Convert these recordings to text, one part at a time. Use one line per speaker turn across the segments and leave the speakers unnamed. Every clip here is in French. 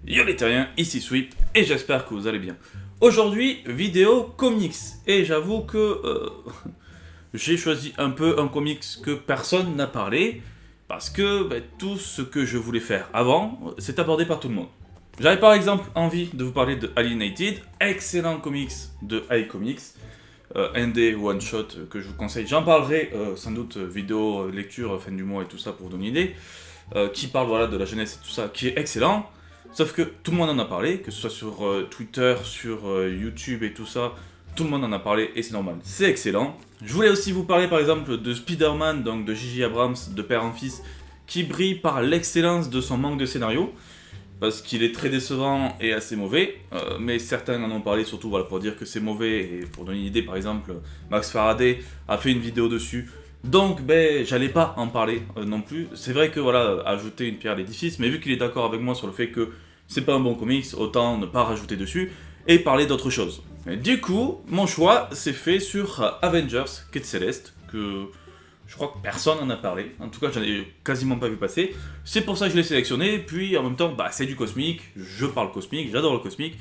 Yo les terriens, ici Sweep et j'espère que vous allez bien. Aujourd'hui, vidéo comics. Et j'avoue que j'ai choisi un peu un comics que personne n'a parlé parce que tout ce que je voulais faire avant, c'est abordé par tout le monde. J'avais par exemple envie de vous parler de Alienated, excellent comics de iComics, un des one-shot que je vous conseille. J'en parlerai sans doute vidéo, lecture, fin du mois et tout ça pour donner une idée, qui parle voilà, de la jeunesse et tout ça, qui est excellent. Sauf que tout le monde en a parlé, que ce soit sur Twitter, sur YouTube et tout ça, tout le monde en a parlé et c'est normal, c'est excellent. Je voulais aussi vous parler par exemple de Spider-Man, donc de J.J. Abrams, de père en fils, qui brille par l'excellence de son manque de scénario, parce qu'il est très décevant et assez mauvais, mais certains en ont parlé surtout voilà, pour dire que c'est mauvais, et pour donner une idée par exemple, Max Faraday a fait une vidéo dessus, donc j'allais pas en parler non plus. C'est vrai que voilà, ajouter une pierre à l'édifice, mais vu qu'il est d'accord avec moi sur le fait que c'est pas un bon comics, autant ne pas rajouter dessus et parler d'autre chose. Et du coup, mon choix s'est fait sur Avengers, Quête Céleste, que je crois que personne en a parlé. En tout cas, j'en ai quasiment pas vu passer. C'est pour ça que je l'ai sélectionné. Puis en même temps, c'est du cosmique. Je parle cosmique, j'adore le cosmique.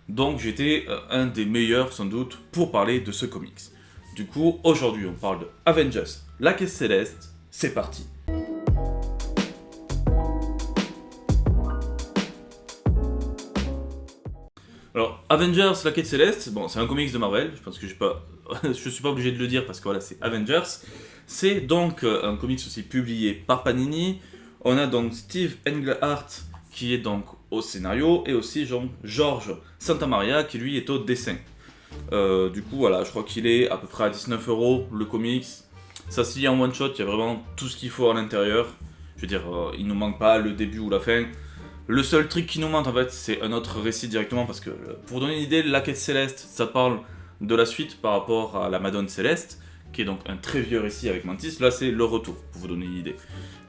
Donc j'étais un des meilleurs sans doute pour parler de ce comics. Du coup, aujourd'hui, on parle de Avengers, la Quête Céleste. C'est parti. Alors, Avengers, la Quête Céleste, bon, c'est un comics de Marvel, je pense que je suis pas obligé de le dire parce que voilà, c'est Avengers. C'est donc un comics aussi publié par Panini. On a donc Steve Englehart qui est donc au scénario et aussi George Santamaria qui lui est au dessin. Du coup, voilà, je crois qu'il est à peu près à 19€ le comics. Ça se lit en one shot, il y a vraiment tout ce qu'il faut à l'intérieur. Je veux dire, il nous manque pas le début ou la fin. Le seul truc qui nous manque en fait, c'est un autre récit directement parce que pour donner une idée, la Quête Céleste, ça parle de la suite par rapport à la Madone Céleste, qui est donc un très vieux récit avec Mantis. Là, c'est le retour, pour vous donner une idée.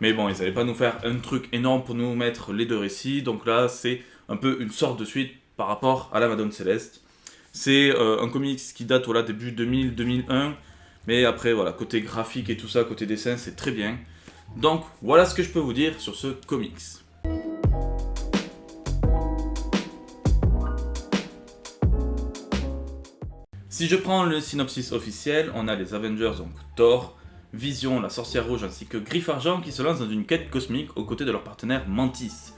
Mais bon, ils n'allaient pas nous faire un truc énorme pour nous mettre les deux récits, donc là, c'est un peu une sorte de suite par rapport à la Madone Céleste. C'est un comics qui date voilà, début 2000-2001, mais après, voilà, côté graphique et tout ça, côté dessin, c'est très bien. Donc, voilà ce que je peux vous dire sur ce comics. Si je prends le synopsis officiel, on a les Avengers, donc Thor, Vision, la sorcière rouge ainsi que Griffe-Argent qui se lancent dans une quête cosmique aux côtés de leur partenaire Mantis,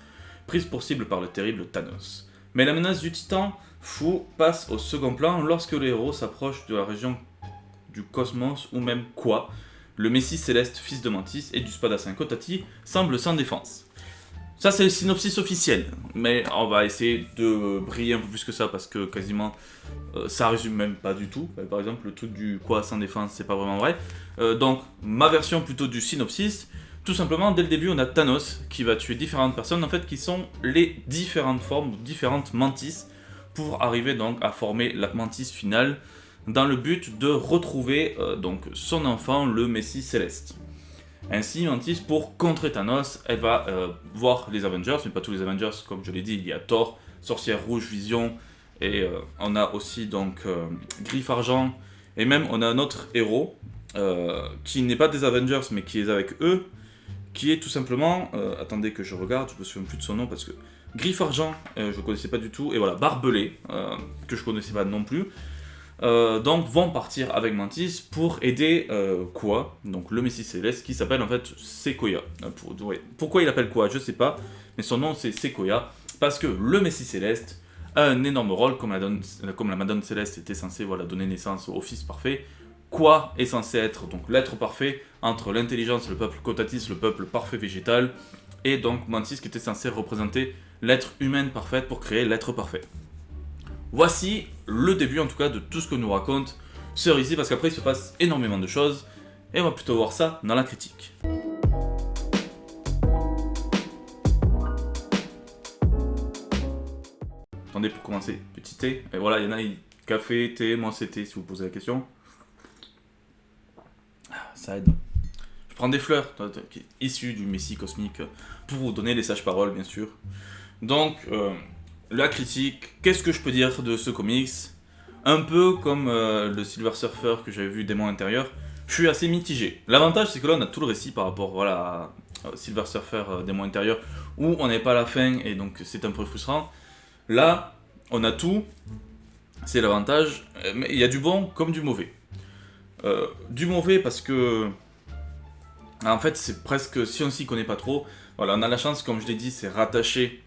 prise pour cible par le terrible Thanos. Mais la menace du titan fou passe au second plan lorsque les héros s'approchent de la région du cosmos ou même quoi, le Messie céleste fils de Mantis et du Spadassin Kotati semble sans défense. Ça c'est le synopsis officiel, mais on va essayer de briller un peu plus que ça parce que quasiment ça résume même pas du tout. Par exemple le truc du quoi sans défense c'est pas vraiment vrai. Donc ma version plutôt du synopsis, tout simplement dès le début on a Thanos qui va tuer différentes personnes en fait qui sont les différentes formes, différentes mantis pour arriver donc à former la mantis finale dans le but de retrouver donc son enfant le Messie céleste. Ainsi, Mantis, pour contrer Thanos, elle va voir les Avengers, mais pas tous les Avengers, comme je l'ai dit, il y a Thor, Sorcière Rouge, Vision, et on a aussi donc Griffe-Argent, et même on a un autre héros, qui n'est pas des Avengers, mais qui est avec eux, qui est tout simplement, attendez que je regarde, je me souviens plus de son nom, parce que Griffe-Argent, je ne connaissais pas du tout, et voilà, Barbelé, que je connaissais pas non plus, donc vont partir avec Mantis pour aider Quoi, donc le Messie Céleste qui s'appelle en fait Sequoia. Pourquoi il appelle Quoi, je sais pas, mais son nom c'est Sequoia parce que le Messie Céleste a un énorme rôle comme la Madone Céleste était censée voilà, donner naissance au Fils parfait. Quoi est censé être donc l'être parfait entre l'intelligence, le peuple Kotatis, le peuple parfait végétal, et donc Mantis qui était censé représenter l'être humaine parfaite pour créer l'être parfait. Voici le début en tout cas de tout ce que nous raconte ce récit parce qu'après il se passe énormément de choses et on va plutôt voir ça dans la critique. Attendez pour commencer, petit thé, et voilà il y en a café, thé, moi c'est thé si vous posez la question. Ça aide. Je prends des fleurs issues du Messie cosmique pour vous donner les sages paroles bien sûr. Donc la critique, qu'est-ce que je peux dire de ce comics? Un peu comme le Silver Surfer que j'avais vu Démon intérieur, je suis assez mitigé. L'avantage c'est que là on a tout le récit par rapport voilà, Silver Surfer Démon intérieur, où on n'est pas à la fin et donc c'est un peu frustrant. Là, on a tout, c'est l'avantage, mais il y a du bon comme du mauvais. Du mauvais parce que, en fait, c'est presque, si on s'y connaît pas trop, voilà, on a la chance, comme je l'ai dit, c'est rattaché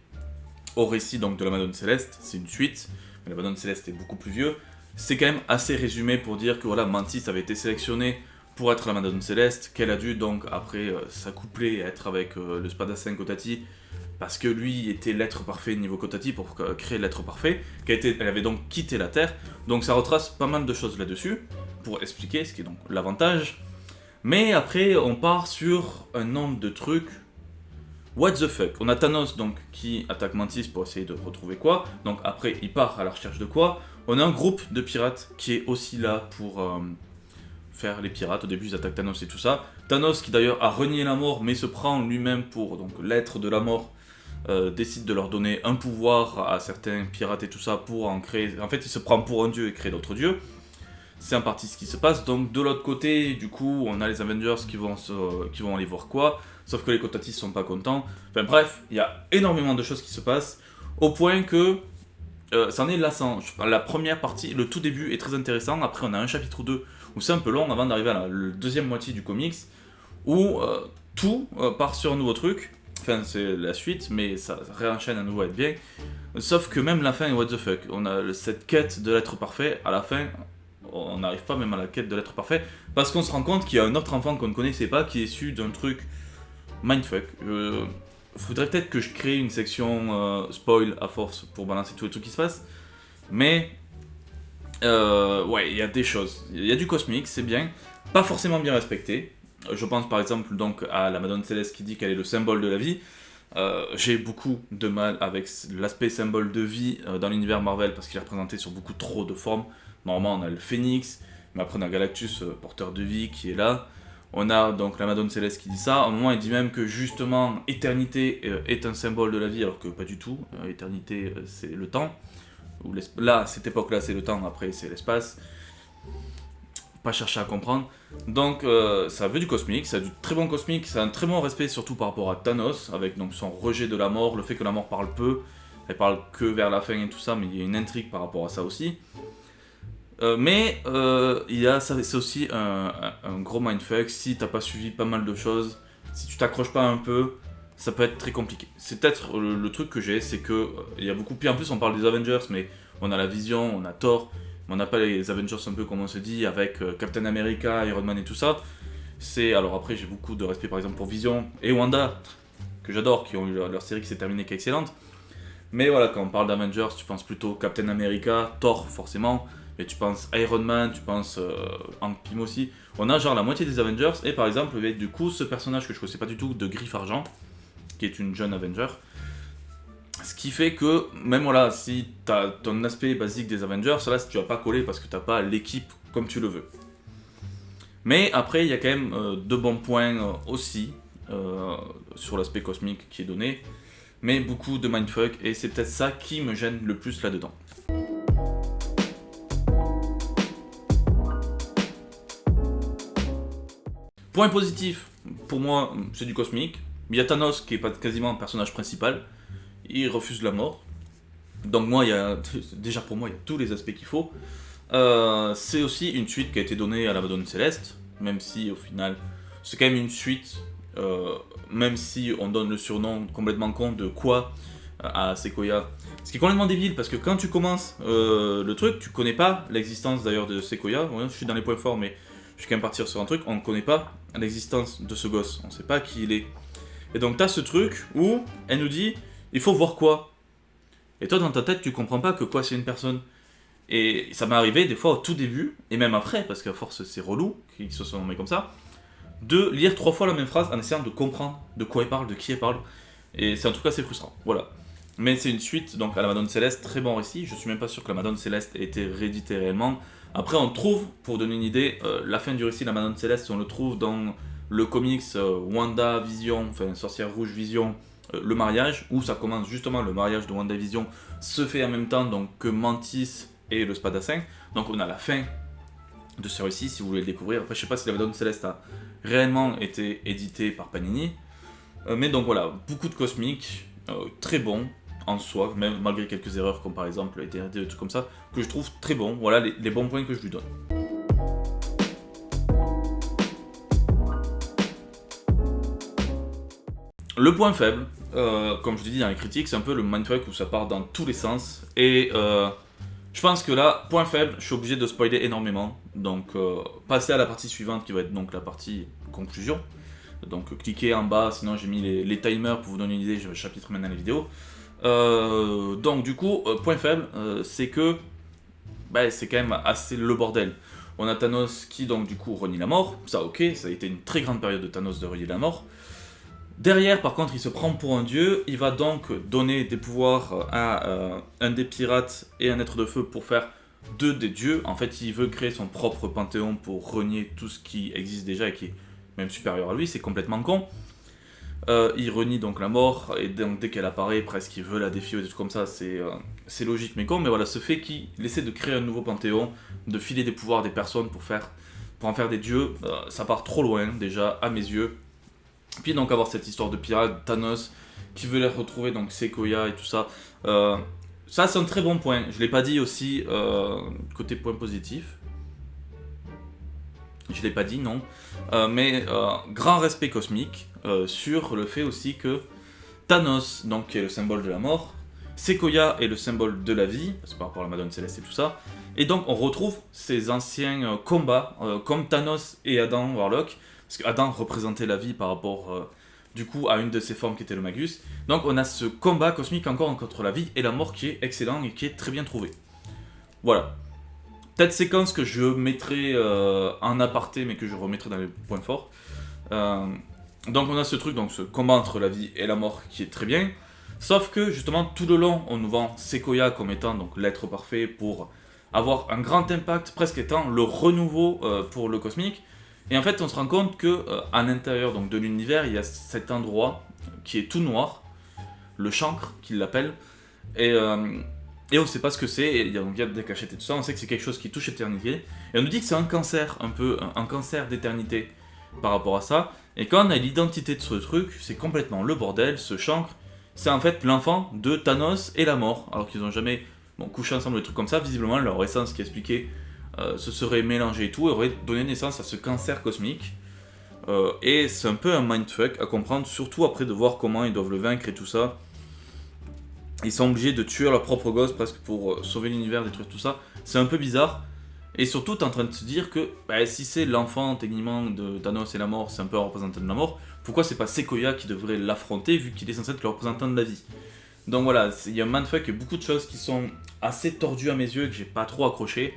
au récit donc, de la Madone Céleste, c'est une suite, mais la Madone Céleste est beaucoup plus vieux. C'est quand même assez résumé pour dire que voilà, Mantis avait été sélectionné pour être la Madone Céleste, qu'elle a dû donc après s'accoupler et être avec le Spadassin Kotati, parce que lui était l'être parfait niveau Kotati pour créer l'être parfait, elle avait donc quitté la Terre, donc ça retrace pas mal de choses là-dessus, pour expliquer ce qui est donc l'avantage. Mais après, on part sur un nombre de trucs. What the fuck? On a Thanos donc qui attaque Mantis pour essayer de retrouver quoi. Donc après, il part à la recherche de quoi. On a un groupe de pirates qui est aussi là pour faire les pirates. Au début, ils attaquent Thanos et tout ça. Thanos qui d'ailleurs a renié la mort, mais se prend lui-même pour donc l'être de la mort. Décide de leur donner un pouvoir à certains pirates et tout ça pour en créer. En fait, il se prend pour un dieu et crée d'autres dieux. C'est en partie ce qui se passe. Donc de l'autre côté, du coup, on a les Avengers qui vont aller voir quoi. Sauf que les Kotatis sont pas contents. Enfin bref, il y a énormément de choses qui se passent. Au point que c'en est lassant. La première partie, le tout début est très intéressant. Après, on a un chapitre 2 où c'est un peu long avant d'arriver à la deuxième moitié du comics. Où tout part sur un nouveau truc. Enfin, c'est la suite, mais ça réenchaîne à nouveau à être bien. Sauf que même la fin est what the fuck. On a cette quête de l'être parfait. À la fin, on n'arrive pas même à la quête de l'être parfait, parce qu'on se rend compte qu'il y a un autre enfant qu'on ne connaissait pas qui est issu d'un truc mindfuck. Faudrait peut-être que je crée une section spoil à force pour balancer tous les trucs qui se passent, mais ouais, il y a des choses. Il y a du cosmique, c'est bien, pas forcément bien respecté. Je pense par exemple donc à la Madone Céleste qui dit qu'elle est le symbole de la vie. J'ai beaucoup de mal avec l'aspect symbole de vie dans l'univers Marvel parce qu'il est représenté sur beaucoup trop de formes. Normalement, on a le Phénix, mais après on a Galactus, porteur de vie, qui est là. On a donc la Madone Céleste qui dit ça. À un moment, il dit même que justement, éternité est un symbole de la vie, alors que pas du tout. Éternité, c'est le temps. Là, à cette époque-là, c'est le temps, après, c'est l'espace. Pas chercher à comprendre. Donc, ça veut du cosmique, ça a du très bon cosmique, ça a un très bon respect, surtout par rapport à Thanos, avec donc son rejet de la mort, le fait que la mort parle peu. Elle parle que vers la fin et tout ça, mais il y a une intrigue par rapport à ça aussi. Mais c'est aussi un gros mindfuck. Si t'as pas suivi pas mal de choses, si tu t'accroches pas un peu, ça peut être très compliqué. C'est peut-être le truc que j'ai, c'est que il y a beaucoup. Puis en plus, on parle des Avengers, mais on a la Vision, on a Thor, mais on n'a pas les Avengers un peu comme on se dit, avec Captain America, Iron Man et tout ça. Alors après, j'ai beaucoup de respect par exemple pour Vision et Wanda, que j'adore, qui ont eu leur série qui s'est terminée, qui est excellente. Mais voilà, quand on parle d'Avengers, tu penses plutôt Captain America, Thor forcément. Et tu penses Iron Man, tu penses Hank Pym aussi. On a genre la moitié des Avengers, et par exemple, avec du coup ce personnage que je connaissais pas du tout, de Griffe Argent, qui est une jeune Avenger. Ce qui fait que, même voilà, si t'as ton aspect basique des Avengers, là tu vas pas coller parce que t'as pas l'équipe comme tu le veux. Mais après, il y a quand même de bons points aussi sur l'aspect cosmique qui est donné, mais beaucoup de mindfuck, et c'est peut-être ça qui me gêne le plus là-dedans. Point positif, pour moi, c'est du cosmique. Il y a Thanos qui est pas quasiment un personnage principal. Il refuse la mort. Donc moi, déjà pour moi, il y a tous les aspects qu'il faut. C'est aussi une suite qui a été donnée à la Madone Céleste, même si au final, c'est quand même une suite, même si on donne le surnom complètement con de quoi à Sequoia. Ce qui est complètement débile, parce que quand tu commences le truc, tu connais pas l'existence d'ailleurs de Sequoia. Ouais, je suis dans les points forts, mais je vais quand même partir sur un truc, on ne connaît pas l'existence de ce gosse, on sait pas qui il est. Et donc t'as ce truc où elle nous dit, il faut voir quoi. Et toi dans ta tête tu comprends pas que quoi c'est une personne. Et ça m'est arrivé des fois au tout début, et même après, parce qu'à force c'est relou, qu'ils se sont nommés comme ça, de lire 3 fois la même phrase en essayant de comprendre de quoi elle parle, de qui elle parle. Et c'est un truc assez frustrant, voilà. Mais c'est une suite donc à la Madone Céleste, très bon récit, je suis même pas sûr que la Madone Céleste ait été rééditée réellement. Après, on trouve, pour donner une idée, la fin du récit de la Madone Céleste, on le trouve dans le comics Wanda Vision, enfin Sorcière Rouge Vision, le mariage, où ça commence justement, le mariage de Wanda Vision se fait en même temps donc, que Mantis et le Spadassin. Donc on a la fin de ce récit, si vous voulez le découvrir. Après, je sais pas si la Madone Céleste a réellement été édité par Panini. Mais donc voilà, beaucoup de cosmiques, très bons en soi, même malgré quelques erreurs comme par exemple les TRD, des trucs comme ça, que je trouve très bons. Voilà les bons points que je lui donne. Le point faible, comme je l'ai dit dans les critiques, c'est un peu le mindfuck où ça part dans tous les sens. Et je pense que là, point faible, je suis obligé de spoiler énormément. Donc passer à la partie suivante qui va être donc la partie conclusion. Donc cliquez en bas, sinon j'ai mis les timers pour vous donner une idée, je chapitre maintenant les vidéos. Donc du coup, point faible, c'est que c'est quand même assez le bordel. On a Thanos qui donc du coup renie la mort, ça ok, ça a été une très grande période de Thanos de renier la mort. Derrière, par contre, il se prend pour un dieu, il va donc donner des pouvoirs à un des pirates et un être de feu pour faire deux des dieux. En fait, il veut créer son propre panthéon pour renier tout ce qui existe déjà et qui est même supérieur à lui, c'est complètement con. Il renie donc la mort, et donc dès qu'elle apparaît, presque il veut la défier ou des trucs comme ça, c'est logique mais con, mais voilà, ce fait qu'il essaie de créer un nouveau panthéon, de filer des pouvoirs à des personnes pour en faire des dieux, ça part trop loin déjà, à mes yeux. Puis donc avoir cette histoire de pirate, Thanos, qui veut les retrouver, donc Sequoia et tout ça, ça c'est un très bon point, je l'ai pas dit aussi, côté point positif. Je l'ai pas dit, non. Mais grand respect cosmique sur le fait aussi que Thanos, donc, qui est le symbole de la mort, Sequoia est le symbole de la vie, parce que par rapport à la Madone Céleste et tout ça, et donc on retrouve ces anciens combats, comme Thanos et Adam Warlock, parce qu'Adam représentait la vie par rapport du coup à une de ses formes qui était le Magus. Donc on a ce combat cosmique encore contre la vie et la mort qui est excellent et qui est très bien trouvé. Voilà. Peut-être séquence que je mettrai en aparté, mais que je remettrai dans les points forts. Donc on a ce truc, donc ce combat entre la vie et la mort qui est très bien. Sauf que justement tout le long, on nous vend Sequoia comme étant donc l'être parfait pour avoir un grand impact, presque étant le renouveau pour le cosmique. Et en fait, on se rend compte que à l'intérieur donc de l'univers, il y a cet endroit qui est tout noir, le chancre qu'ils l'appellent, et on ne sait pas ce que c'est, et il y a des cachettes et tout ça, on sait que c'est quelque chose qui touche l'éternité, et on nous dit que c'est un cancer, un peu, un cancer d'éternité par rapport à ça, et quand on a l'identité de ce truc, c'est complètement le bordel, ce chancre, c'est en fait l'enfant de Thanos et la mort, alors qu'ils n'ont jamais couché ensemble, des trucs comme ça, visiblement leur essence qui expliquait se serait mélangée et tout, et aurait donné naissance à ce cancer cosmique, et c'est un peu un mindfuck à comprendre, surtout après de voir comment ils doivent le vaincre et tout ça. Ils sont obligés de tuer leur propre gosse presque pour sauver l'univers, détruire tout ça. C'est un peu bizarre. Et surtout, t'es en train de te dire que si c'est l'enfant techniquement de Thanos et la mort, c'est un peu un représentant de la mort, pourquoi c'est pas Sequoia qui devrait l'affronter vu qu'il est censé être le représentant de la vie? Donc voilà, il y a un mindfuck et beaucoup de choses qui sont assez tordues à mes yeux et que j'ai pas trop accroché.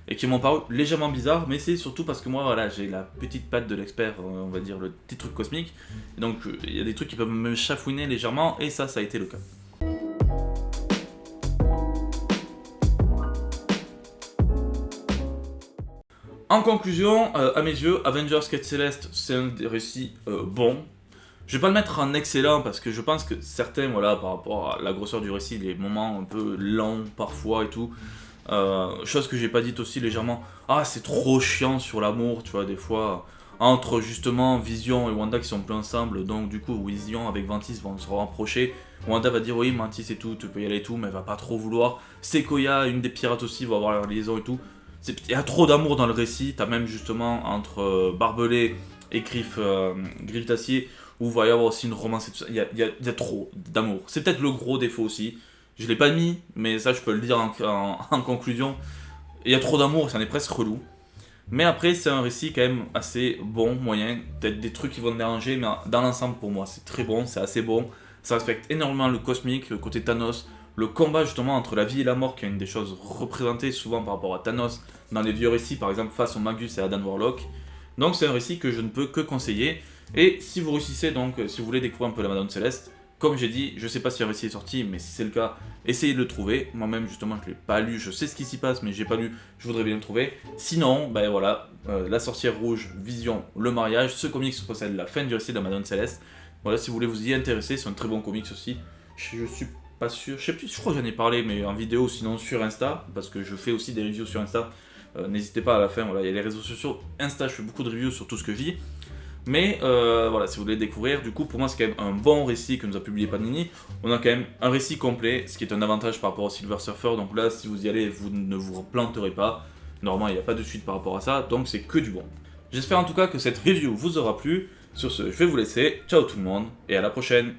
Et qui m'ont paru légèrement bizarres, mais c'est surtout parce que moi, voilà, j'ai la petite patte de l'expert, on va dire le petit truc cosmique. Et donc, il y a des trucs qui peuvent me chafouiner légèrement, et ça a été le cas. En conclusion, à mes yeux, Avengers Quête Céleste, c'est un des récits bons. Je vais pas le mettre en excellent parce que je pense que certains, voilà, par rapport à la grosseur du récit, les moments un peu lents parfois et tout, chose que j'ai pas dite aussi légèrement, c'est trop chiant sur l'amour, tu vois, des fois, entre justement Vision et Wanda qui sont plus ensemble, donc du coup Vision avec Mantis vont se rapprocher, Wanda va dire oui Mantis et tout, tu peux y aller et tout, mais elle va pas trop vouloir, Sequoia, une des pirates aussi, va avoir la liaison et tout, il y a trop d'amour dans le récit, t'as même justement entre Barbelé et Griffe d'Acier, où il va y avoir aussi une romance et tout ça, il y a trop d'amour, c'est peut-être le gros défaut aussi. Je l'ai pas mis, mais ça je peux le dire en conclusion. Il y a trop d'amour, ça en est presque relou. Mais après, c'est un récit quand même assez bon, moyen. Peut-être des trucs qui vont me déranger, mais dans l'ensemble, pour moi, c'est très bon, c'est assez bon. Ça respecte énormément le cosmique, le côté Thanos. Le combat justement entre la vie et la mort, qui est une des choses représentées souvent par rapport à Thanos dans les vieux récits, par exemple face au Magus et à Adam Warlock. Donc c'est un récit que je ne peux que conseiller. Et si vous réussissez, donc, si vous voulez découvrir un peu la Madone Céleste, comme j'ai dit, je sais pas si un récit est sorti, mais si c'est le cas, essayez de le trouver. Moi-même, justement, je l'ai pas lu, je sais ce qui s'y passe, mais j'ai pas lu, je voudrais bien le trouver. Sinon, voilà, La Sorcière Rouge, Vision, le mariage, ce comics possède la fin du récit de la Madone Céleste. Voilà, si vous voulez vous y intéresser, c'est un très bon comics aussi. Je suis pas sûr, je sais plus, je crois que j'en ai parlé, mais en vidéo, sinon sur Insta, parce que je fais aussi des reviews sur Insta. N'hésitez pas à la fin, voilà, il y a les réseaux sociaux. Insta, je fais beaucoup de reviews sur tout ce que je dis. Mais voilà, si vous voulez découvrir, du coup, pour moi, c'est quand même un bon récit que nous a publié Panini. On a quand même un récit complet, ce qui est un avantage par rapport au Silver Surfer. Donc là, si vous y allez, vous ne vous planterez pas. Normalement, il n'y a pas de suite par rapport à ça, donc c'est que du bon. J'espère en tout cas que cette review vous aura plu. Sur ce, je vais vous laisser. Ciao tout le monde, et à la prochaine.